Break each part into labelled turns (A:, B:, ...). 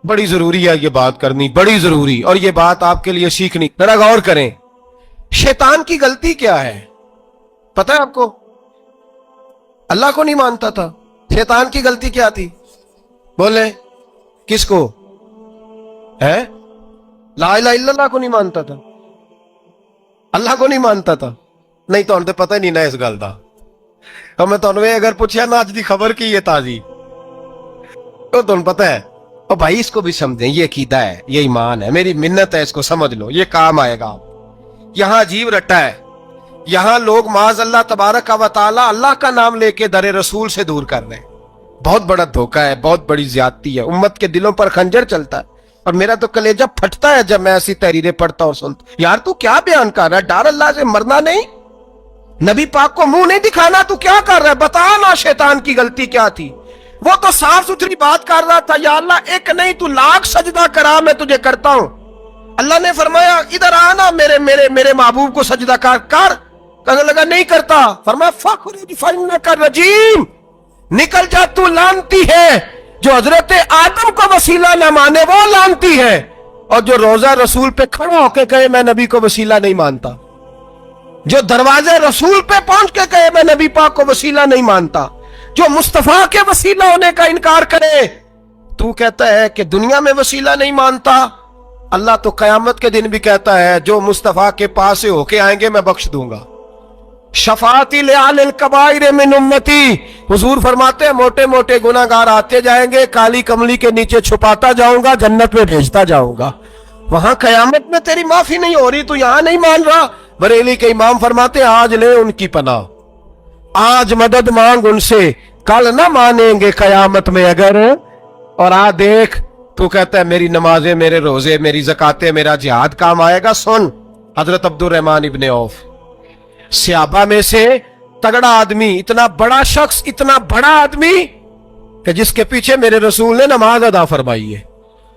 A: बड़ी जरूरी है ये बात करनी, बड़ी जरूरी, और ये बात आपके लिए सीखनी। जरा गौर करें, शैतान की गलती क्या है पता है आपको? अल्लाह को नहीं मानता था। शैतान की गलती क्या थी? बोले किसको? है ला इलाहा इल्लल्लाह को नहीं मानता था, अल्लाह को नहीं मानता था। नहीं तो तो पता ही नहीं ना इस गल का। तो मैं तुहानू अगर पूछा ना अज की खबर की है ताजी, तो तुम पता है? और भाई इसको भी समझें, ये अकीदा है, ये ईमान है, मेरी मिन्नत है, इसको समझ लो, ये काम आएगा। यहां अजीब रट्टा है, यहां लोग माज अल्लाह तबारक व तआला अल्लाह का नाम लेके दरे रसूल से दूर कर रहे हैं। बहुत बड़ा धोखा है, बहुत बड़ी ज्यादती है, उम्मत के दिलों पर खंजर चलता है। और मेरा तो कलेजा फटता है जब मैं ऐसी तहरीरें पढ़ता और सुनता। यार तू क्या बयान कर रहा है? डर अल्लाह से मरना नहीं, नबी पाक को मुंह नहीं दिखाना, तू क्या कर रहा है? बता ना शैतान की गलती क्या थी। वो तो साफ सुथरी बात कर रहा था, या अल्लाह एक नहीं तू लाख सजदा करा, मैं तुझे करता हूं। अल्लाह ने फरमाया इधर आना, मेरे मेरे मेरे महबूब को सजदा कर। कहने लगा नहीं करता। फरमाया फखरुज फइन्नका रजीम, निकल जा तू लानती है। जो हजरत आदम को वसीला न माने वो लानती है, और जो रोजा रसूल पे खड़ा होके कहे मैं नबी को वसीला नहीं मानता, जो दरवाजे रसूल पे पहुंच के कहे मैं नबी पाक को वसीला नहीं मानता, जो मुस्तफा के वसीला होने का इनकार करे, तू कहता है कि दुनिया में वसीला नहीं मानता। अल्लाह तो कयामत के दिन भी कहता है जो मुस्तफा के पास से होके आएंगे मैं बख्श दूंगा। शफाती लिल कबाइर मिन उम्मती, हुजूर फरमाते हैं मोटे मोटे गुनाहगार आते जाएंगे, काली कमली के नीचे छुपाता जाऊंगा, जन्नत में भेजता जाऊंगा। वहां कयामत में तेरी माफी नहीं हो रही, तू यहां नहीं मान रहा। बरेली के इमाम फरमाते आज ले उनकी पनाह, आज मदद मांग उनसे, कल ना मानेंगे कयामत में अगर। और आ देख तू कहता है मेरी नमाजें, मेरे रोजे, मेरी ज़कातें, मेरा जिहाद काम आएगा। सुन, हजरत अब्दुर रहमान इब्ने औफ सहाबा में से तगड़ा आदमी, इतना बड़ा शख्स, इतना बड़ा आदमी कि जिसके पीछे मेरे रसूल ने नमाज अदा फरमाई है।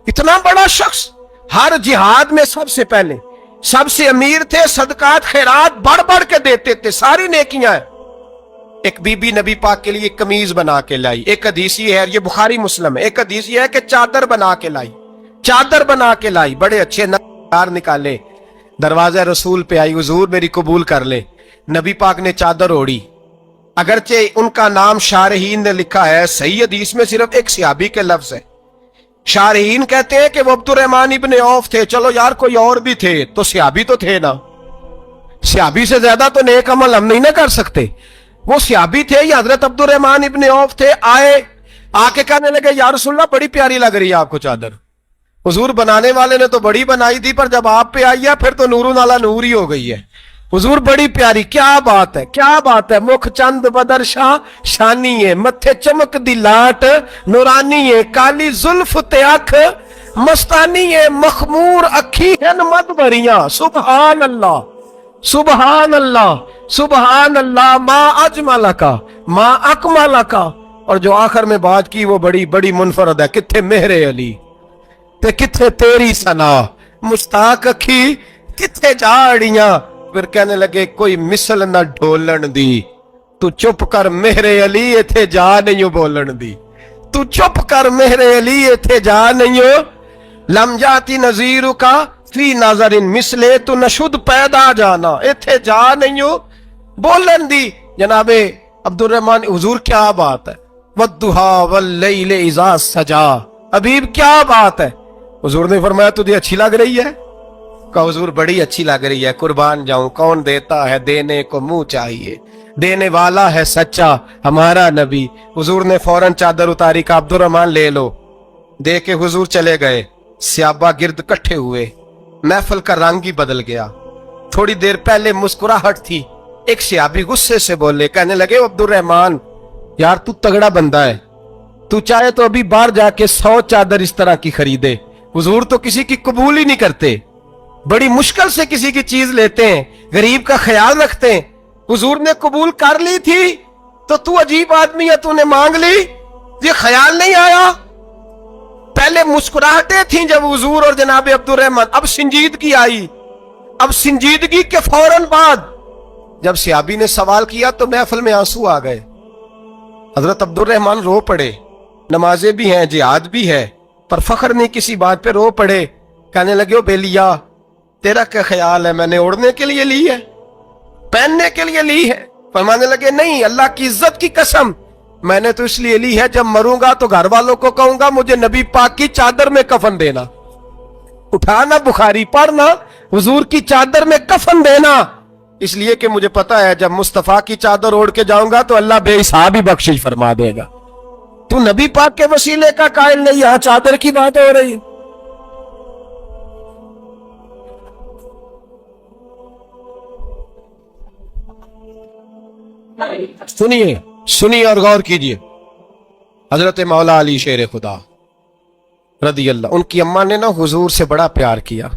A: इतना बड़ा शख्स, हर जिहाद में सबसे पहले, सबसे अमीर थे, सदकात खैरात बढ़ बढ़ के देते थे, सारी नेकियां। एक बीबी नबी पाक के लिए कमीज बना के लाई। एक हदीस ये है, ये बुखारी मुस्लिम है, एक हदीस ये है कि चादर बना के लाई, चादर बना के लाई, बड़े अच्छे नकार निकाले, दरवाजा रसूल पे आई, हुजूर मेरी कबूल कर ले। नबी पाक ने चादर ओढ़ी, अगरचे उनका नाम शारहीन ने लिखा है, सही हदीस में सिर्फ एक सहाबी के लफ्ज है। शारहीन कहते हैं कि वो अब्दुर रहमान इब्ने औफ थे। चलो यार कोई और भी थे तो सहाबी तो थे ना, सहाबी से ज्यादा तो नेक अमल हम नहीं ना कर सकते। वो सहाबी थे, या हजरत अब्दुर रहमान इब्ने औफ थे। आए, आके कहने लगे या रसूलल्लाह बड़ी प्यारी लग रही है आपको चादर। हुजूर बनाने वाले ने तो बड़ी बनाई थी, पर जब आप पे आई है फिर तो नूरुन अला नूर ही हो गई है। हुजूर बड़ी प्यारी, क्या बात है, क्या बात है। मुख चंद बदर शाह शानी है, मथे चमक दी लाट नूरानी है, काली जुल्फ ते अख मस्तानी है, मखमूर अखी है मद भरियां। सुभान अल्लाह, सुभान अल्लाह, सुभान अल्लाह, माँ अजमला का, माँ अकमला का। और जो आखिर में बात की वो बड़ी बड़ी मुनफरद है, किथे मेहरे अली ते किथे तेरी सना, मुस्ताक अखी किथे झाड़ियां। फिर कहने लगे कोई मिसल न ढोलन दी, तू चुप कर मेहरे अली इथे जा नहीं बोलन दी, तू चुप कर मेहरे अली इथे जा नहीं हो। लम जाती नजीर का फी नजरिन मिसले, तू नशुद पैदा जाना, इथे जा नहीं हो बोलन दी। जनाबे अब्दुर रहमान, हुजूर क्या बात है, वद्दुहा वल्लैल इज़ा सजा, हबीब क्या बात है। हुजूर ने फरमाया तुझे अच्छी लग रही है? कहा हुजूर बड़ी अच्छी लग रही है, कुर्बान जाऊं, कौन देता है देने को मुंह चाहिए, देने वाला है सच्चा हमारा नबी। हुजूर ने फौरन चादर उतारी का अब्दुर रहमान ले लो, दे के हुजूर चले गए। सहाबा गिर्द इकट्ठे हुए, महफिल का रंग ही बदल गया। थोड़ी देर पहले मुस्कुराहट थी, एक सहाबी गुस्से से बोले, कहने लगे अब्दुर रहमान यार तू तगड़ा बंदा है, तू चाहे तो अभी बाहर जाके 100 चादर इस तरह की खरीदे। हुजूर तो किसी की कबूल ही नहीं करते, बड़ी मुश्किल से किसी की चीज लेते हैं, गरीब का ख्याल रखते हैं। हुजूर ने कबूल कर ली थी तो तू अजीब आदमी है, तूने मांग ली, ये ख्याल नहीं आया। पहले मुस्कुराहटें थी जब हुजूर और जनाब अब्दुर रहमान, अब संजीदगी आई। अब संजीदगी के फौरन बाद जब सहाबी ने सवाल किया तो महफिल में आंसू आ गए। हजरत अब्दुर रहमान रो पड़े, नमाजें भी हैं, जिहाद भी है, पर फख्र नहीं किसी बात पे रो पड़े। कहने लगे, ओ बेलिया तेरा क्या ख्याल है, मैंने ओढ़ने के लिए ली है, पहनने के लिए ली है? फरमाने लगे, नहीं, अल्लाह की इज्जत की कसम, मैंने तो इसलिए ली है जब मरूंगा तो घर वालों को कहूंगा मुझे नबी पाक की चादर में कफन देना। उठाना बुखारी, पढ़ना, हुजूर की चादर में कफन देना, इसलिए कि मुझे पता है जब मुस्तफा की चादर ओढ़ के जाऊंगा तो अल्लाह बेहिसाब ही बख्शिश फरमा देगा। तू नबी पाक के वसीले का कायल नहीं, यहां चादर की बात हो रही है। सुनिए सुनिए और गौर कीजिए। हजरत मौला अली शेर खुदा रदी अल्लाह, उनकी अम्मा ने ना हुजूर से बड़ा प्यार किया।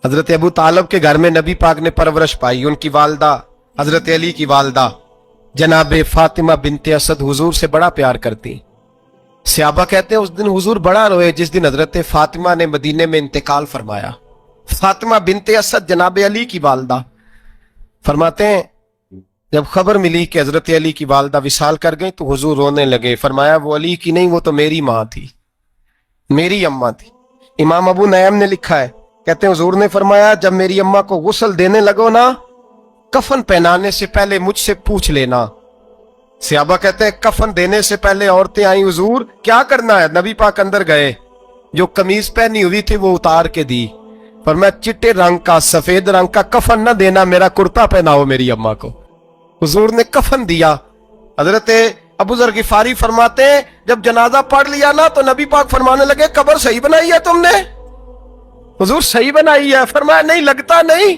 A: हजरत अबू तालब के घर में नबी पाक ने परवरिश पाई। उनकी वालदा हजरत अली की वालदा जनाबे फातिमा बिनते असद हुजूर से बड़ा प्यार करती। सहाबा कहते हैं उस दिन हुजूर बड़ा रोए जिस दिन हजरत फातिमा ने मदीने में इंतकाल फरमाया। फातिमा बिनते असद जनाबे अली की वालदा फरमाते हैं जब खबर मिली कि हजरत अली की वालदा विसाल कर गई तो हुजूर रोने लगे। फरमाया वो अली की नहीं, वो तो मेरी माँ थी, मेरी अम्मा थी। इमाम अबू नयम ने लिखा है, कहते हैं हुजूर ने फरमाया जब मेरी अम्मा को गुस्ल देने लगो ना, कफन पहनाने से पहले मुझसे पूछ लेना। सहाबा कहते हैं कफन देने से पहले औरतें आई, हुजूर क्या करना है? नबी पाक अंदर गए, जो कमीज पहनी हुई थी वो उतार के दी। पर मैं चिट्टे रंग का सफेद रंग का कफन न देना, मेरा कुर्ता पहनाओ मेरी अम्मा को। हुजूर ने कफन दिया। हजरत अबू जर गिफारी फरमाते हैं जब जनाजा पढ़ लिया ना तो नबी पाक फरमाने लगे कब्र सही बनाई है तुमने? हुजूर सही बनाई है। फरमाया नहीं, लगता नहीं।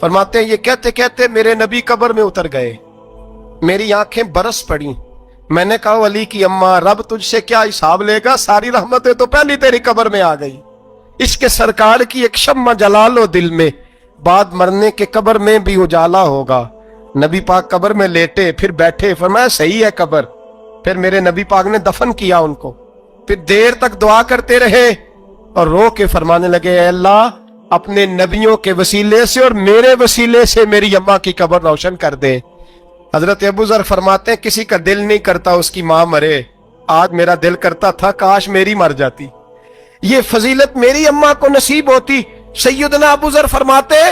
A: फरमाते हैं ये कहते कहते मेरे नबी कब्र में उतर गए, मेरी आंखें बरस पड़ी। मैंने कहा अली की अम्मा रब तुझसे क्या हिसाब लेगा, सारी रहमतें तो पहली तेरी कब्र में आ गई। इसके सरकार की एक शम्मा जला लो दिल में, बाद मरने के कब्र में भी उजाला होगा। नबी पाक कब्र में लेटे फिर बैठे, फरमाया सही है कब्र। फिर मेरे नबी पाक ने दफन किया उनको। फिर देर तक दुआ करते रहे और रो के फरमाने लगे अल्लाह अपने नबियों के वसीले से और मेरे वसीले से मेरी अम्मा की कब्र रोशन कर दे। हजरत अबू जर फरमाते हैं किसी का दिल नहीं करता उसकी मां मरे, आज मेरा दिल करता था काश मेरी मर जाती, ये फजीलत मेरी अम्मा को नसीब होती। सैयदना अबू जर फरमाते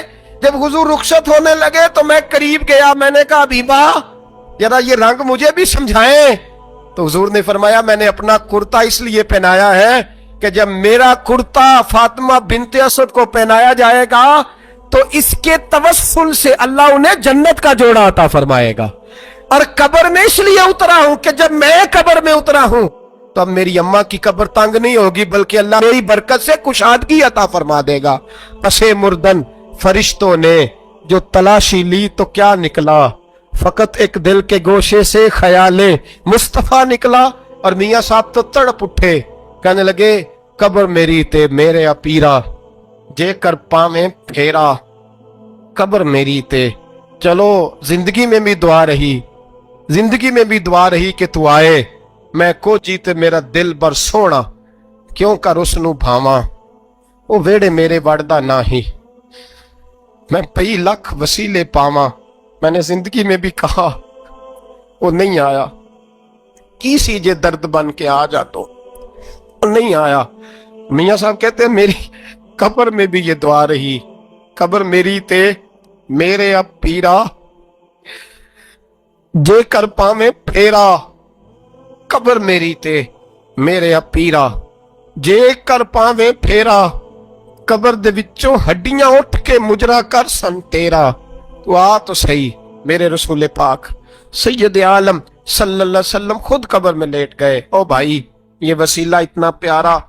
A: जब हुजूर रुखसत होने लगे तो मैं करीब गया, मैंने कहा हबीबा जरा ये रंग मुझे भी समझाएं। तो हुजूर ने फरमाया मैंने अपना कुर्ता इसलिए पहनाया है कि जब मेरा कुर्ता फातिमा बिनते असद को पहनाया जाएगा तो इसके तवस्सुल से अल्लाह उन्हें जन्नत का जोड़ा अता फरमाएगा। और कब्र में इसलिए उतरा हूं कि जब मैं कब्र में उतरा हूं तो अब मेरी अम्मा की कब्र तंग नहीं होगी, बल्कि अल्लाह मेरी बरकत से कुशादगी अता फरमा देगा। पसे मुर्दन फरिश्तों ने जो तलाशी ली तो क्या निकला, फकत एक दिल के गोशे से ख्याले मुस्तफा निकला। और मियां साहब तो तड़प उठे, कहने लगे कब्र मेरी ते मेरे अपीरा, जे कर पावे फेरा कब्र मेरी ते। चलो जिंदगी में भी दुआ रही, जिंदगी में भी दुआ रही कि तू आए, मैं को जीते मेरा दिल बर सोना, क्यों कर उसनू भावा वो वेड़े मेरे वड़दा नाही, मैं कई लख वसीले पावा। मैंने जिंदगी में भी कहा वो नहीं आया, की सी जे दर्द बन के आ जा तो वो नहीं आया। मियां साहब कहते हैं मेरी कब्र में भी ये दुआ रही, कब्र मेरी ते मेरे अब पीरा, जे कर पावे फेरा कब्र मेरी ते मेरे अब पीरा, जे कर पावे फेरा कब्र दे विचों हड्डियां उठ के मुजरा कर सन तेरा। तो आ तो सही मेरे रसूल पाक सैयद आलम सल्लल्लाहु अलैहि वसल्लम खुद कब्र में लेट गए। ओ भाई ये वसीला इतना प्यारा,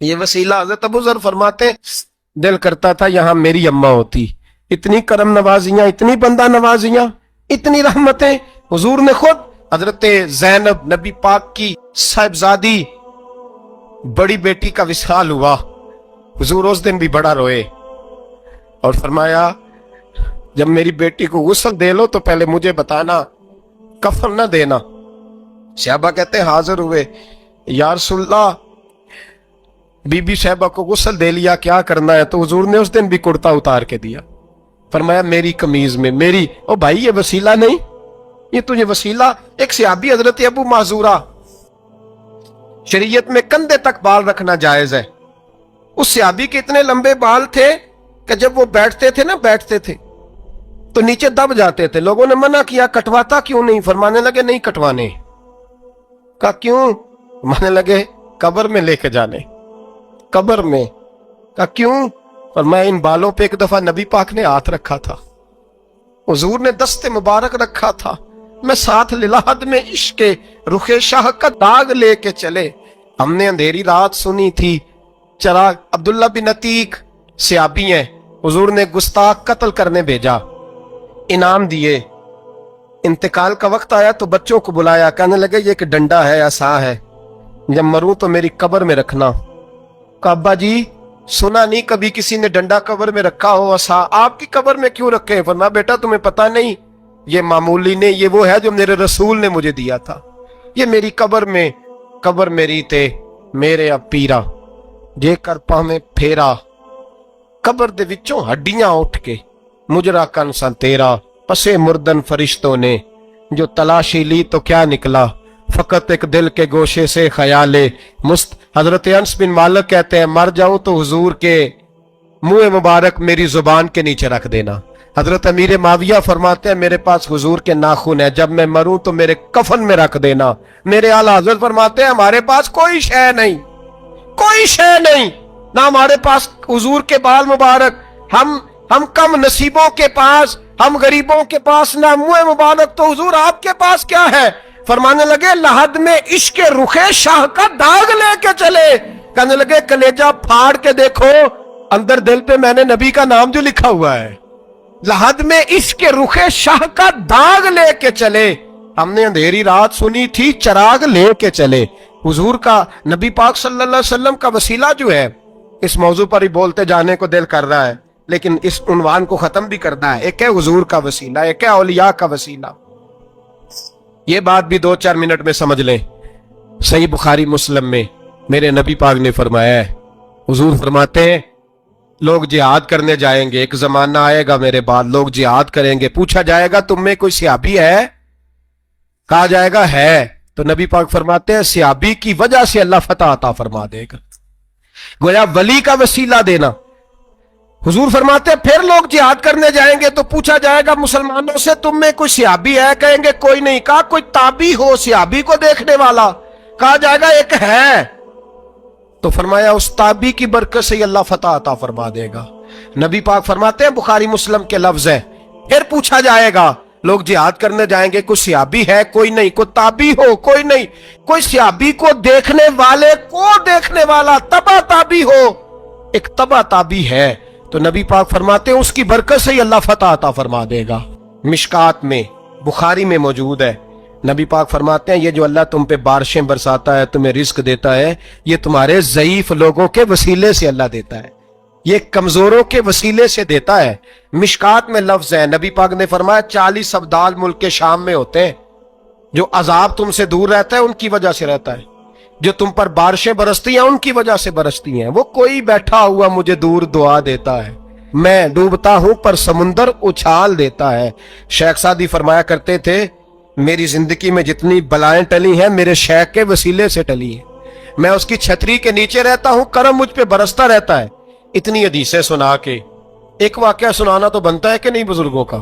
A: ये वसीला हज़रत अबू ज़र फरमाते दिल करता था यहाँ मेरी अम्मा होती। इतनी करम नवाजियां, इतनी बंदा नवाजियां, इतनी रहमतें। हुजूर ने खुद हजरत ज़ैनब नबी पाक की साहिबजादी बड़ी बेटी का विसाल हुआ, हुजूर उस दिन भी बड़ा रोए और फरमाया जब मेरी बेटी को गुस्ल दे लो तो पहले मुझे बताना, कफन न देना। सहाबा कहते हाजिर हुए, या रसूलल्लाह बीबी साहबा को गुस्ल दे लिया, क्या करना है? तो हुजूर ने उस दिन भी कुर्ता उतार के दिया, फरमाया मेरी कमीज में मेरी। ओ भाई ये वसीला नहीं, ये तुझे वसीला। एक सहाबी हजरत अबू माजूरा शरीयत में कंधे तक बाल रखना जायज है। उस सहाबी के इतने लंबे बाल थे कि जब वो बैठते थे तो नीचे दब जाते थे। लोगों ने मना किया, कटवाता क्यों नहीं? फरमाने लगे नहीं कटवाने। कहा क्यों? माने लगे कब्र में लेके जाने, कब्र में। कहा क्यों? और मैं इन बालों पे एक दफा नबी पाक ने हाथ रखा था, हुजूर ने दस्ते मुबारक रखा था, मैं साथ लिलाहद में इश्क के रुखे शाह का दाग लेके चले। हमने अंधेरी रात सुनी थी, चराग अब्दुल्ला बिन अतीक सहाबी हैं, हुजूर ने गुस्ताख कत्ल करने भेजा, इनाम दिए। इंतकाल का वक्त आया तो बच्चों को बुलाया, कहने लगे ये एक डंडा है, आसा है, जब मरूं तो मेरी कब्र में रखना। कहा अब्बा जी सुना नहीं कभी किसी ने डंडा कब्र में रखा हो, आसा आपकी कब्र में क्यों रखे? फरमाया बेटा तुम्हें पता नहीं, ये मामूली ने, ये वो है जो मेरे रसूल ने मुझे दिया था। ये मेरी कब्र में, कब्र मेरी ते मेरे अब पीरा जे कर पावे फेरा, कब्र दे विचों हड्डियां उठ के मुजरा कन सा तेरा, पसे मुर्दन फरिश्तों ने जो तलाशी ली तो क्या निकला, फकत एक दिल के गोशे से ख्याले मुस्त। हजरत अंस बिन मालिक कहते हैं मर जाऊं तो हुजूर के मुंह मुबारक मेरी जुबान के नीचे रख देना। हजरत अमीर माविया फरमाते हैं मेरे पास हुजूर के नाखून है, जब मैं मरूं तो मेरे कफन में रख देना। मेरे आला हजरत फरमाते हैं हमारे पास कोई शय नहीं, कोई शय नहीं, ना हमारे पास हुजूर के बाल मुबारक, हम कम नसीबों के पास, हम गरीबों के पास ना मुंह मुबारक, तो हुजूर आपके पास क्या है? फरमाने लगे लहद में इश्क के रुखे शाह का दाग लेके चले। कहने लगे कलेजा फाड़ के देखो, अंदर दिल पे मैंने नबी का नाम जो लिखा हुआ है, लहद में इश्क के रुखे शाह का दाग लेके चले। हमने अंधेरी रात सुनी थी, चराग लेके चले। हुजूर का, नबी पाक सल्लल्लाहु अलैहि वसल्लम का वसीला जो है, इस मौजू पर ही बोलते जाने को दिल कर रहा है, लेकिन इस उन्वान को खत्म भी करना है। एक है हुजूर का वसीला, एक है औलिया का वसीला। ये बात भी 2-4 मिनट में समझ लें। सही बुखारी मुस्लिम में मेरे नबी पाक ने फरमाया है, हुजूर फरमाते हैं लोग जिहाद करने जाएंगे, एक जमाना आएगा मेरे बाद लोग जिहाद करेंगे, पूछा जाएगा तुम में कोई सहाबी है? कहा जाएगा है, तो नबी पाक फरमाते हैं सहाबी की वजह से अल्लाह फतह अता फरमा देगा। गोया वली का वसीला देना। हुजूर फरमाते हैं फिर लोग जिहाद करने जाएंगे तो पूछा जाएगा मुसलमानों से तुम में कोई सहाबी है? कहेंगे कोई नहीं। कहा कोई ताबी हो सहाबी को देखने वाला? कहा जाएगा एक है। तो फरमाया उस ताबी की बरकत से अल्लाह फतह अता फरमा देगा। नबी पाक फरमाते हैं बुखारी मुस्लिम के लफ्ज है, फिर पूछा जाएगा लोग जिहाद करने जाएंगे, कोई सहाबी है? कोई नहीं। कोई ताबी हो? कोई नहीं। कोई सहाबी को देखने वाले को देखने वाला तबा ताबी हो? एक तबा ताबी है। तो नबी पाक फरमाते हैं उसकी बरकत से ही अल्लाह फतह अता फरमा देगा। मिशकात में, बुखारी में मौजूद है, नबी पाक फरमाते हैं ये जो अल्लाह तुम पे बारिशें बरसाता है, तुम्हें रिस्क देता है, ये तुम्हारे ज़ईफ लोगों के वसीले से अल्लाह देता है, ये कमजोरों के वसीले से देता है। मिशकात में लफ्ज है, नबी पाक ने फरमाया 40 अब्दाल मुल्क के शाम में होते हैं, जो अजाब तुमसे दूर रहता है उनकी वजह से रहता है, जो तुम पर बारिशें बरसती हैं उनकी वजह से बरसती हैं। वो कोई बैठा हुआ मुझे दूर दुआ देता है, मैं डूबता हूं पर समुंदर उछाल देता है। शेख सादी फरमाया करते थे मेरी जिंदगी में जितनी बलाएं टली हैं मेरे शेख के वसीले से टली है, मैं उसकी छतरी के नीचे रहता हूं, करम मुझ पे बरसता रहता है। इतनी हदीसें सुना के एक वाकया सुनाना तो बनता है कि नहीं बुजुर्गों का।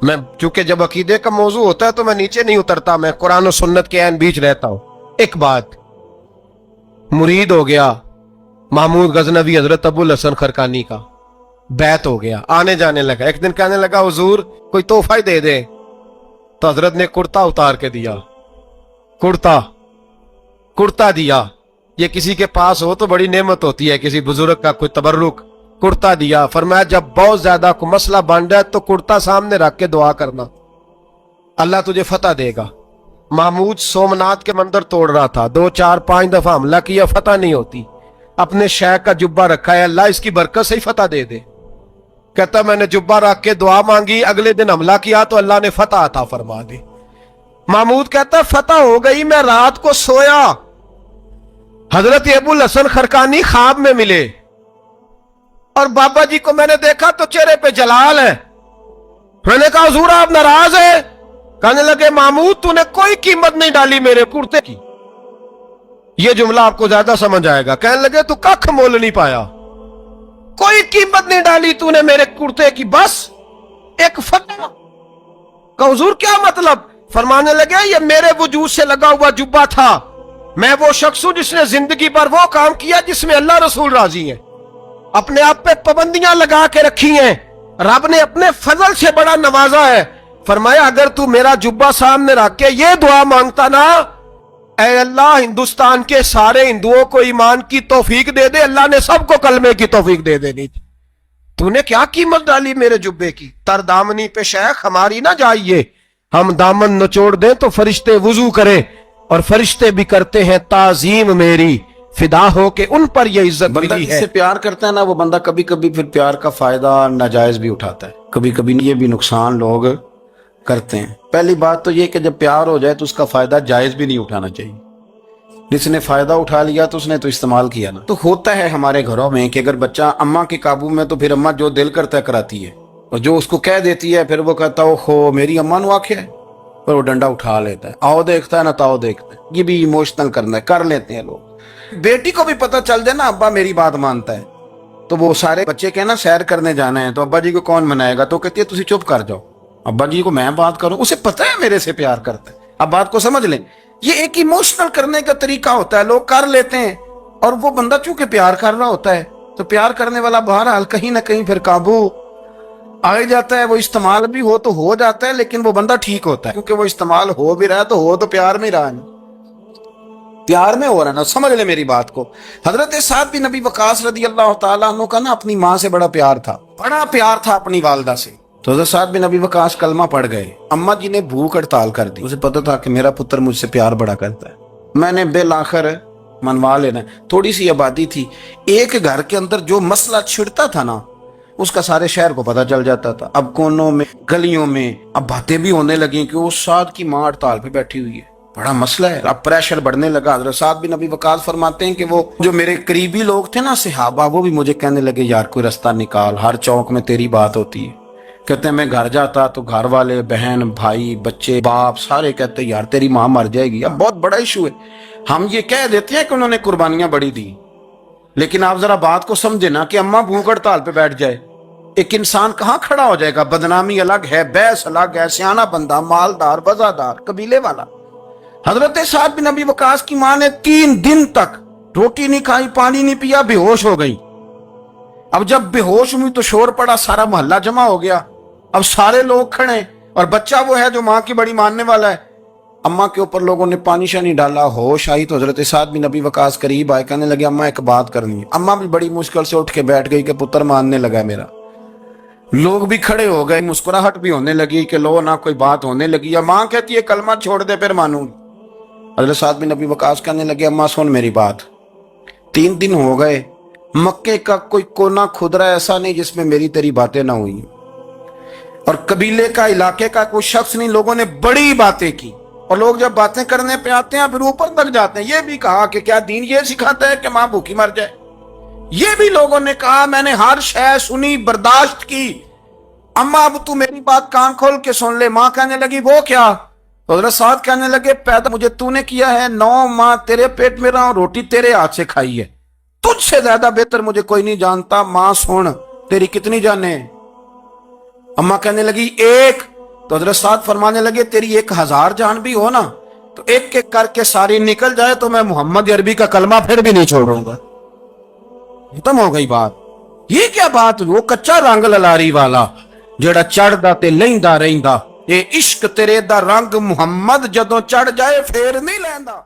A: मैं चूंकि जब अकीदे का मौजू होता है तो मैं नीचे नहीं उतरता, मैं कुरान और सुन्नत के ऐन बीच रहता हूं। एक बात, मुरीद हो गया महमूद गजनवी हजरत अबुल हसन खरकानी का, बैत हो गया, आने जाने लगा। एक दिन कहने लगा हुजूर कोई तोहफा ही दे दे, तो हजरत ने कुर्ता उतार के दिया, कुर्ता दिया। ये किसी के पास हो तो बड़ी नेमत होती है, किसी बुजुर्ग का कोई तबर्रुक, कुर्ता दिया। फरमाया जब बहुत ज्यादा को मसला बन जाए तो कुर्ता सामने रख के दुआ करना, अल्लाह तुझे फतह देगा। महमूद सोमनाथ के मंदिर तोड़ रहा था, 2, 4, 5 दफा हमला किया, फतह नहीं होती। अपने शेख का जुब्बा रखा है, अल्लाह इसकी बरकत से ही फतह दे दे। कहता मैंने जुब्बा रख के दुआ मांगी, अगले दिन हमला किया तो अल्लाह ने फतह अता फरमा दी। महमूद कहता फतह हो गई, मैं रात को सोया, हजरत अबुल हसन खरकानी ख्वाब में मिले और बाबा जी को मैंने देखा तो चेहरे पे जलाल है। मैंने कहा हुजूर आप नाराज है? कहने लगे महमूद तूने कोई कीमत नहीं डाली मेरे कुर्ते की, یہ جملہ آپ کو زیادہ سمجھ آئے گا. کہنے لگے تو کخ مول نہیں پایا, کوئی قیمت نہیں ڈالی تو نے میرے کرتے کی, بس ایک فتوہ. کہ حضور کیا مطلب؟ فرمانے لگے یہ میرے وجود سے لگا ہوا جبہ تھا, میں وہ شخص ہوں جس نے زندگی پر وہ کام کیا جس میں اللہ رسول راضی ہیں, اپنے آپ پہ پابندیاں لگا کے رکھی ہیں, رب نے اپنے فضل سے بڑا نوازا ہے. فرمایا اگر تو میرا جبہ سامنے رکھ کے یہ دعا مانگتا نا, اے اللہ ہندوستان کے سارے ہندوؤں کو ایمان کی توفیق دے دے, اللہ نے سب کو کلمے کی توفیق دے دینی تھی. تو نے کیا قیمت ڈالی میرے جبے کی؟ تر دامنی پہ شیخ ہماری نہ جائیے, ہم دامن نچوڑ دیں تو فرشتے وضو کریں, اور فرشتے بھی کرتے ہیں تعظیم میری, فدا ہو کے ان پر یہ عزت
B: بندہ
A: ملی
B: جس
A: ہے.
B: سے پیار کرتا ہے نا, وہ بندہ کبھی کبھی پھر پیار کا فائدہ ناجائز بھی اٹھاتا ہے, کبھی کبھی یہ بھی نقصان لوگ کرتے ہیں. پہلی بات تو یہ کہ جب پیار ہو جائے تو اس کا فائدہ جائز بھی نہیں اٹھانا چاہیے. جس نے فائدہ اٹھا لیا تو اس نے تو استعمال کیا نا. تو ہوتا ہے ہمارے گھروں میں کہ اگر بچہ اماں کے قابو میں تو پھر اماں جو دل کرتا ہے کراتی ہے, اور جو اس کو کہہ دیتی ہے پھر وہ کہتا ہے ہو میری اماں نو آکھیا ہے, پر وہ ڈنڈا اٹھا لیتا ہے, آؤ دیکھتا ہے نہ تاؤ دیکھتا ہے. یہ بھی ایموشنل کرنا ہے, کر لیتے ہیں لوگ. بیٹی کو بھی پتہ چل جائے نا ابا میری بات مانتا ہے, تو وہ سارے بچے کہنا سیر کرنے جانا ہے تو ابا جی کو کون منائے گا, تو کہتی ہے تسی چپ کر جاؤ, ابا جی کو میں بات کروں, اسے پتہ ہے میرے سے پیار کرتا ہے. اب بات کو سمجھ لیں, یہ ایک ایموشنل کرنے کا طریقہ ہوتا ہے, لوگ کر لیتے ہیں. اور وہ بندہ چونکہ پیار کر رہا ہوتا ہے تو پیار کرنے والا بہرحال کہیں نہ کہیں پھر قابو آ جاتا ہے. وہ استعمال بھی ہو تو ہو جاتا ہے, لیکن وہ بندہ ٹھیک ہوتا ہے, کیونکہ وہ استعمال ہو بھی رہا ہے تو ہو تو پیار میں رہا ہے, پیار میں ہو رہا ہے نا. سمجھ لے میری بات کو. حضرت سعد بن نبی وقاص رضی اللہ تعالیٰ عنہ کا نا اپنی ماں سے بڑا پیار تھا, بڑا پیار تھا اپنی والدہ سے. تو حضرت سعد بن نبی وقاص کلمہ پڑھ گئے, اماں جی نے بھوک ہڑتال کر دی. اسے پتہ تھا کہ میرا پتر مجھ سے پیار بڑا کرتا ہے, میں نے بالآخر منوا لینا. تھوڑی سی آبادی تھی, ایک گھر کے اندر جو مسئلہ چھڑتا تھا نا اس کا سارے شہر کو پتہ چل جاتا تھا. اب کونوں میں گلیوں میں اب باتیں بھی ہونے لگیں کہ اس سعد کی ماں ہڑتال پہ بیٹھی ہوئی ہے, بڑا مسئلہ ہے. اب پریشر بڑھنے لگا. حضرت سعد بن نبی وقاص فرماتے ہیں کہ وہ جو میرے قریبی لوگ تھے نا صحابہ, وہ بھی مجھے کہنے لگے یار کوئی رستہ نکال, ہر چوک میں تیری بات ہوتی ہے. کہتے ہیں میں گھر جاتا تو گھر والے بہن بھائی بچے باپ سارے کہتے ہیں یار تیری ماں مر جائے گی. اب بہت بڑا ایشو ہے. ہم یہ کہہ دیتے ہیں کہ انہوں نے قربانیاں بڑی دی, لیکن آپ ذرا بات کو سمجھے نا کہ اماں بھوک ہڑتال پہ بیٹھ جائے, ایک انسان کہاں کھڑا ہو جائے گا؟ بدنامی الگ ہے, بحث الگ ہے, سیانہ بندہ مالدار وزادار قبیلے والا. حضرت سعد بن نبی وقاص کی ماں نے 3 دن تک روٹی نہیں کھائی, پانی نہیں پیا, بے ہوش ہو گئی. اب جب بے ہوش ہوئی تو شور پڑا, سارا محلہ جمع ہو گیا. اب سارے لوگ کھڑے, اور بچہ وہ ہے جو ماں کی بڑی ماننے والا ہے. اماں کے اوپر لوگوں نے پانی شانی ڈالا, ہوش آئی تو حضرت سعد بن نبی وقاص قریب آئے, کہنے لگے اماں ایک بات کرنی ہے. اماں بھی بڑی مشکل سے اٹھ کے بیٹھ گئی کہ پتر ماننے لگا میرا. لوگ بھی کھڑے ہو گئے, مسکراہٹ بھی ہونے لگی کہ لو نہ کوئی بات ہونے لگی. ماں کہتی ہے کلمہ چھوڑ دے پھر مانوں. حضرت سعد بن نبی وقاص کہنے لگے اماں سن میری بات, 3 دن ہو گئے, مکے کا کوئی کونا کھدرا ایسا نہیں جس میں میری تیری باتیں نہ ہوئی, اور قبیلے کا علاقے کا کوئی شخص نہیں. لوگوں نے بڑی باتیں کی, اور لوگ جب باتیں کرنے پہ آتے ہیں پھر اوپر تک جاتے ہیں. یہ بھی کہا کہ کیا دین یہ سکھاتا ہے کہ ماں بھوکی مر جائے؟ یہ بھی لوگوں نے کہا, میں نے ہر شے سنی برداشت کی, اماں اب تو میری بات کان کھول کے سن لے. ماں کہنے لگی وہ کیا؟ تو حضرت سعد کہنے لگے پیدا مجھے تو نے کیا ہے, 9 ماہ تیرے پیٹ میں رہا ہوں, روٹی تیرے ہاتھ سے کھائی ہے, تجھ سے زیادہ بہتر مجھے کوئی نہیں جانتا. ماں سن تیری کتنی جانیں؟ اماں کہنے لگی 1. تو حضرت سعد فرمانے لگے تیری 1000 جان بھی ہو نا تو ایک ایک کر کے ساری نکل جائے تو میں محمد عربی کا کلمہ پھر بھی نہیں چھوڑوں گا. ختم ہو گئی بات. یہ کیا بات؟ وہ کچا رنگ للاری والا جڑا چڑھدا تے لیندا رہندا, اے عشق تیرے دا رنگ محمد جدوں چڑھ جائے پھر نہیں لیندا.